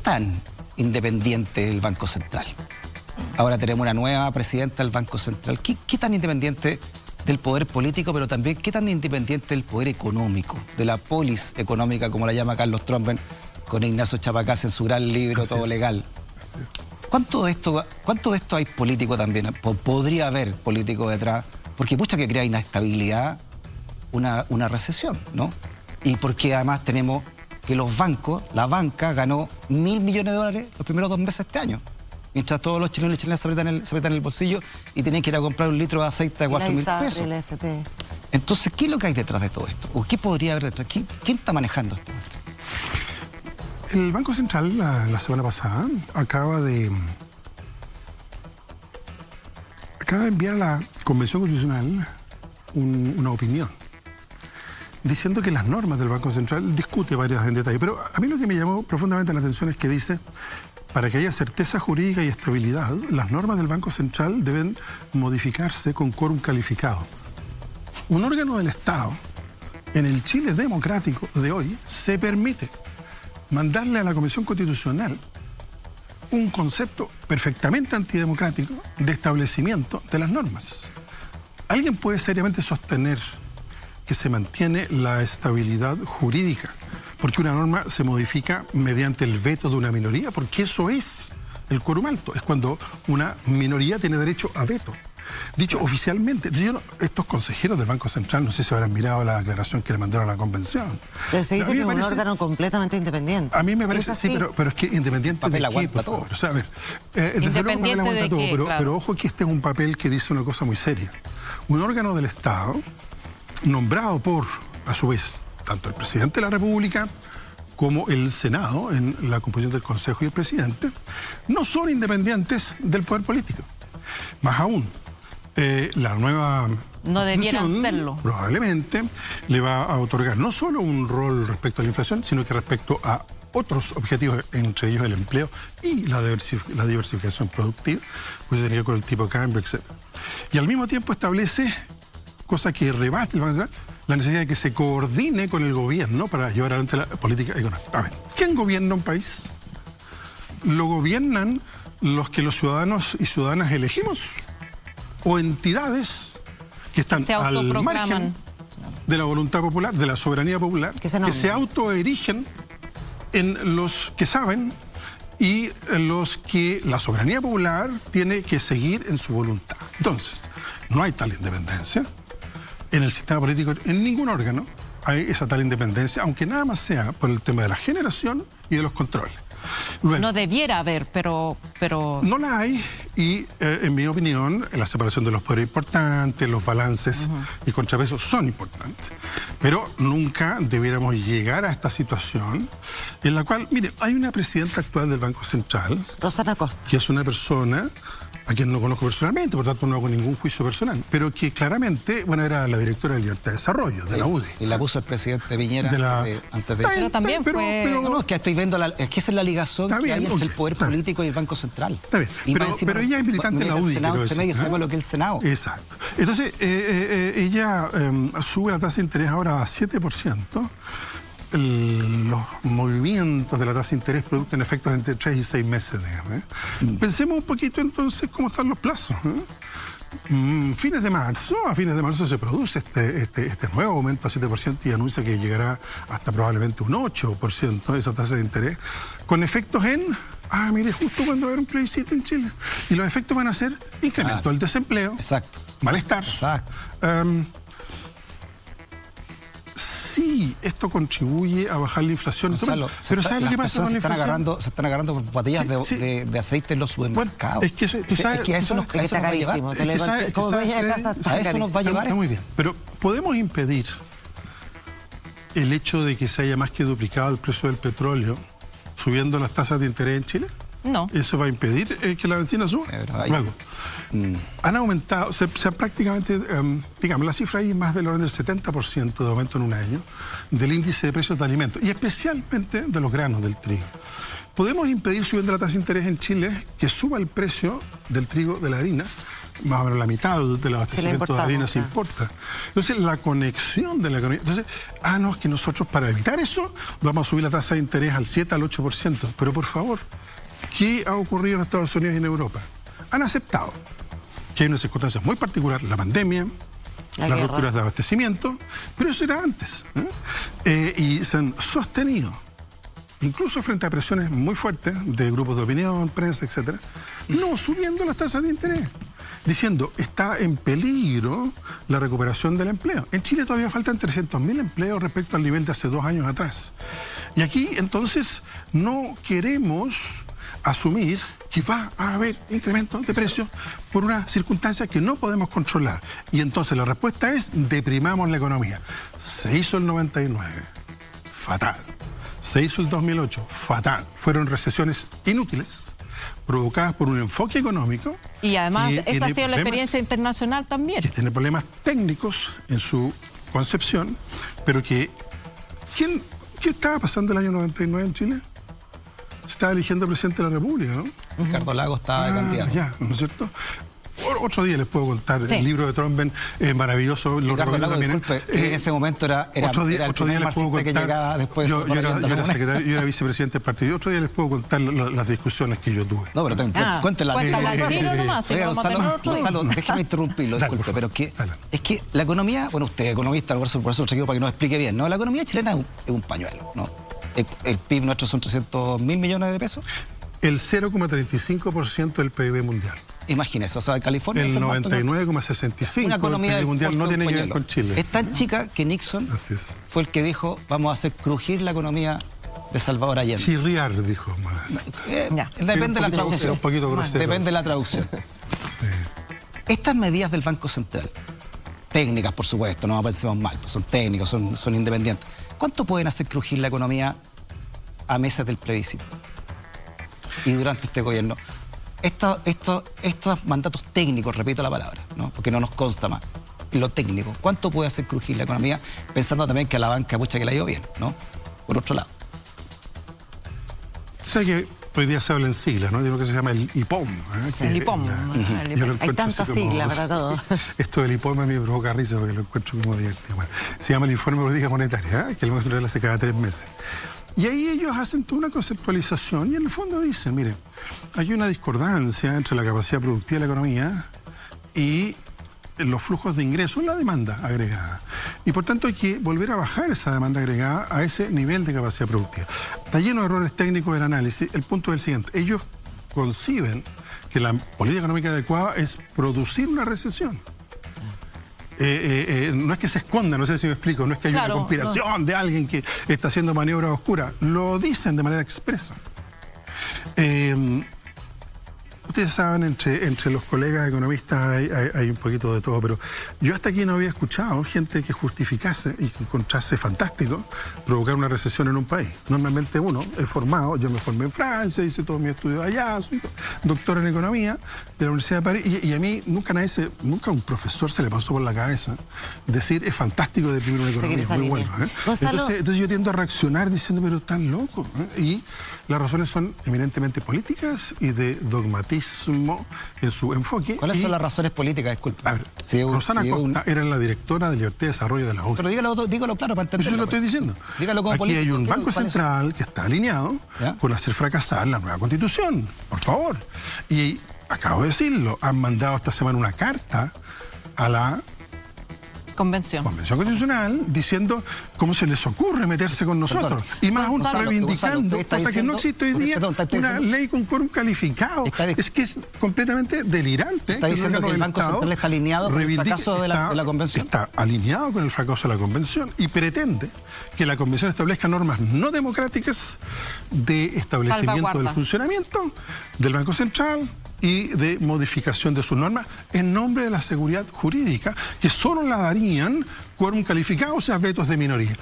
tan independiente es el Banco Central? Ahora tenemos una nueva presidenta del Banco Central. ¿Qué tan independiente del poder político, pero también qué tan independiente del poder económico, de la polis económica, como la llama Carlos Tromben, con Ignacio Chapacase en su gran libro Todo Legal? ¿Cuánto de esto hay político también? ¿Podría haber político detrás? Porque mucha que crea inestabilidad una recesión, ¿no? Y porque además tenemos que los bancos, la banca ganó $1.000 millones los primeros 2 meses de este año. Mientras todos los chilenos y chilenas se apretan el bolsillo y tienen que ir a comprar un litro de aceite de 4.000 pesos. Entonces, ¿qué es lo que hay detrás de todo esto? ¿O qué podría haber detrás? ¿Quién está manejando esto? El Banco Central la semana pasada acaba de enviar a la Convención Constitucional una opinión, diciendo que las normas del Banco Central discute varias en detalle. Pero a mí lo que me llamó profundamente la atención es que dice, para que haya certeza jurídica y estabilidad, las normas del Banco Central deben modificarse con quórum calificado. Un órgano del Estado, en el Chile democrático de hoy, se permite mandarle a la Convención Constitucional un concepto perfectamente antidemocrático de establecimiento de las normas. ¿Alguien puede seriamente sostener que se mantiene la estabilidad jurídica porque una norma se modifica mediante el veto de una minoría? Porque eso es el quórum alto, es cuando una minoría tiene derecho a veto. Dicho oficialmente, estos consejeros del Banco Central, no sé si habrán mirado la declaración que le mandaron a la convención. Pero se dice que es un órgano completamente independiente. A mí me parece, sí, pero es que independiente de qué, por favor. O sea, a ver, independiente de qué, claro. Pero ojo que este es un papel que dice una cosa muy seria. Un órgano del Estado, nombrado por, a su vez, tanto el presidente de la República como el Senado, en la composición del Consejo y el presidente, no son independientes del poder político. Más aún, la nueva no debieran serlo. Probablemente le va a otorgar no solo un rol respecto a la inflación, sino que respecto a otros objetivos, entre ellos el empleo y la diversificación productiva, pues sería con el tipo de cambio, etc. Y al mismo tiempo establece, cosa que rebate el Banco Central, la necesidad de que se coordine con el gobierno para llevar adelante la política económica. A ver, ¿quién gobierna un país? ¿Lo gobiernan los que los ciudadanos y ciudadanas elegimos? ¿O entidades que están al margen de la voluntad popular, de la soberanía popular, que se autoerigen en los que saben y en los que la soberanía popular tiene que seguir en su voluntad? Entonces, no hay tal independencia en el sistema político, en ningún órgano hay esa tal independencia, aunque nada más sea por el tema de la generación y de los controles. Luego, no debiera haber, pero... No la hay y, en mi opinión, la separación de los poderes es importante, los balances y contrapesos son importantes. Pero nunca debiéramos llegar a esta situación en la cual, mire, hay una presidenta actual del Banco Central, Rosana Costa, que es una persona a quien no conozco personalmente, por tanto no hago ningún juicio personal, pero que claramente, bueno, era la directora de Libertad de Desarrollo, de la UDI. Y la puso el presidente Piñera antes de... Pero también fue... No, es que estoy viendo, es que esa es la ligación que hay entre el poder político y el Banco Central. Está bien, pero ella es militante de la UDI. El Senado entre medio, sabemos lo que es el Senado. Exacto. Entonces, ella sube la tasa de interés ahora a 7%. Los movimientos de la tasa de interés producen efectos entre 3 y 6 meses, digamos. Pensemos un poquito entonces cómo están los plazos. A fines de marzo se produce este nuevo aumento a 7% y anuncia que llegará hasta probablemente un 8% esa tasa de interés, con efectos en... mire, justo cuando va a haber un plebiscito en Chile. Y los efectos van a ser incremento del desempleo, malestar. Sí, esto contribuye a bajar la inflación. Gonzalo, pero ¿sabes lo que pasa con la inflación? Se están agarrando por botellas de aceite en los supermercados. Bueno, es que a eso nos va a llevar. A eso nos va a llevar. Está muy bien. Pero ¿podemos impedir el hecho de que se haya más que duplicado el precio del petróleo subiendo las tasas de interés en Chile? No. ¿Eso va a impedir que la benzina suba? Luego, han aumentado, se ha prácticamente, digamos, la cifra ahí es más del orden del 70% de aumento en un año del índice de precios de alimentos, y especialmente de los granos, del trigo. ¿Podemos impedir, subiendo la tasa de interés en Chile, que suba el precio del trigo, de la harina, más o menos la mitad del abastecimiento de harina se importa. Entonces, la conexión de la economía. Entonces, no, es que nosotros para evitar eso vamos a subir la tasa de interés al 7 al 8%. Pero por favor, ¿qué ha ocurrido en Estados Unidos y en Europa? Han aceptado que hay unas circunstancias muy particulares, la pandemia, las rupturas de abastecimiento, pero eso era antes. Y se han sostenido, incluso frente a presiones muy fuertes de grupos de opinión, prensa, etcétera, no subiendo las tasas de interés, diciendo está en peligro la recuperación del empleo. En Chile todavía faltan 300.000 empleos respecto al nivel de hace 2 años atrás. Y aquí entonces no queremos asumir que va a haber incrementos de precios por una circunstancia que no podemos controlar. Y entonces la respuesta es deprimamos la economía. Se hizo el 99, fatal. Se hizo el 2008, fatal. Fueron recesiones inútiles, provocadas por un enfoque económico. Y además esa ha sido la experiencia internacional también. Que tiene problemas técnicos en su concepción, pero que... ¿Qué estaba pasando el año 99 en Chile? Se estaba eligiendo presidente de la República, ¿no? Ricardo Lagos estaba de candidato. Ya, ¿no es cierto? Otro día les puedo contar, el libro de Tromben es maravilloso. Ricardo Lagos, disculpe, en ese momento era otro día les puedo contar, que llegaba después yo era secretario, yo era vicepresidente del partido. Otro día les puedo contar las discusiones que yo tuve. No, pero cuéntela. Gonzalo, déjeme interrumpirlo, disculpe, pero es que la economía, bueno, usted es economista, por eso lo traigo para que nos explique bien, ¿no? La economía chilena es un pañuelo, ¿no? El PIB nuestro son 300.000 millones de pesos. El 0,35% del PIB mundial. Imagínese, o sea, California... El 99,65% una economía del PIB mundial no tiene que ver con Chile. Es tan chica que Nixon fue el que dijo, vamos a hacer crujir la economía de Salvador Allende. Chirriar, dijo más. Depende de la traducción. Un poquito grosero. Depende de la traducción. Estas medidas del Banco Central, técnicas, por supuesto, no pensemos mal, pues son técnicas, son independientes. ¿Cuánto pueden hacer crujir la economía a meses del plebiscito? Y durante este gobierno. Estos mandatos técnicos, repito la palabra, ¿no? Porque no nos consta más, lo técnico, ¿cuánto puede hacer crujir la economía? Pensando también que a la banca, pucha, que la ha ido bien, ¿no? Por otro lado. Sé que hoy día se habla en siglas, ¿no? Digo que se llama el IPOM. El IPOM. Hay tantas siglas para todo. Esto del IPOM a mí me provoca risa porque lo encuentro como divertido. Bueno, se llama el Informe de Política Monetaria, que el Banco Central hace cada 3 meses. Y ahí ellos hacen toda una conceptualización y en el fondo dicen, mire, hay una discordancia entre la capacidad productiva de la economía y los flujos de ingresos, la demanda agregada. Y por tanto hay que volver a bajar esa demanda agregada a ese nivel de capacidad productiva. Está lleno de errores técnicos del análisis. El punto es el siguiente. Ellos conciben que la política económica adecuada es producir una recesión. No es que se esconda, no sé si me explico, no es que haya una conspiración de alguien que está haciendo maniobras oscuras. Lo dicen de manera expresa. Ustedes saben, entre los colegas economistas hay un poquito de todo, pero yo hasta aquí no había escuchado gente que justificase y que encontrase fantástico provocar una recesión en un país. Normalmente uno es formado, yo me formé en Francia, hice todos mis estudios allá, soy doctor en economía de la Universidad de París, y a mí nunca a un profesor se le pasó por la cabeza decir es fantástico deprimir una economía, es muy bueno. Entonces yo tiendo a reaccionar diciendo, pero están locos. Y las razones son eminentemente políticas y de dogmatismo en su enfoque. ¿Cuáles son las razones políticas? Disculpe. A ver, Rosana Costa era la directora de Libertad y Desarrollo de la ONU. Pero dígalo claro para entender. Eso lo estoy diciendo. Dígalo como Aquí político. Hay un Banco Central que está alineado con hacer fracasar la nueva Constitución, por favor. Y acabo de decirlo, han mandado esta semana una carta a la Convención Constitucional diciendo cómo se les ocurre meterse con nosotros. Y más aún reivindicando, cosa que no existe hoy día, una ley con quórum calificado. Es que es completamente delirante. Está diciendo que el Banco Central está alineado con el fracaso de la Convención. Está alineado con el fracaso de la Convención y pretende que la Convención establezca normas no democráticas de establecimiento del funcionamiento del Banco Central y de modificación de sus normas en nombre de la seguridad jurídica, que solo la darían quórum calificado, o sea, vetos de minoría.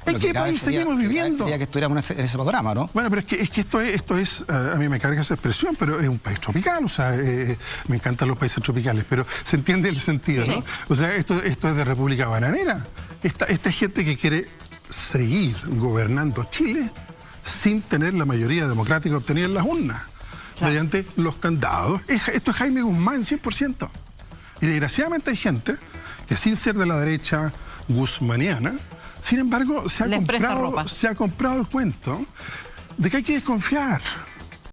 ¿En qué país seguimos viviendo? Sería que estuviéramos en ese panorama, ¿no? Bueno, pero es que esto es a mí me carga esa expresión, pero es un país tropical, o sea, me encantan los países tropicales, pero se entiende el sentido, ¿no? O sea, esto es de República Bananera. Esta gente que quiere seguir gobernando Chile sin tener la mayoría democrática obtenida en las urnas. Mediante los candados. Esto es Jaime Guzmán 100%. Y desgraciadamente hay gente que, sin ser de la derecha guzmaniana, sin embargo, se ha comprado el cuento de que hay que desconfiar.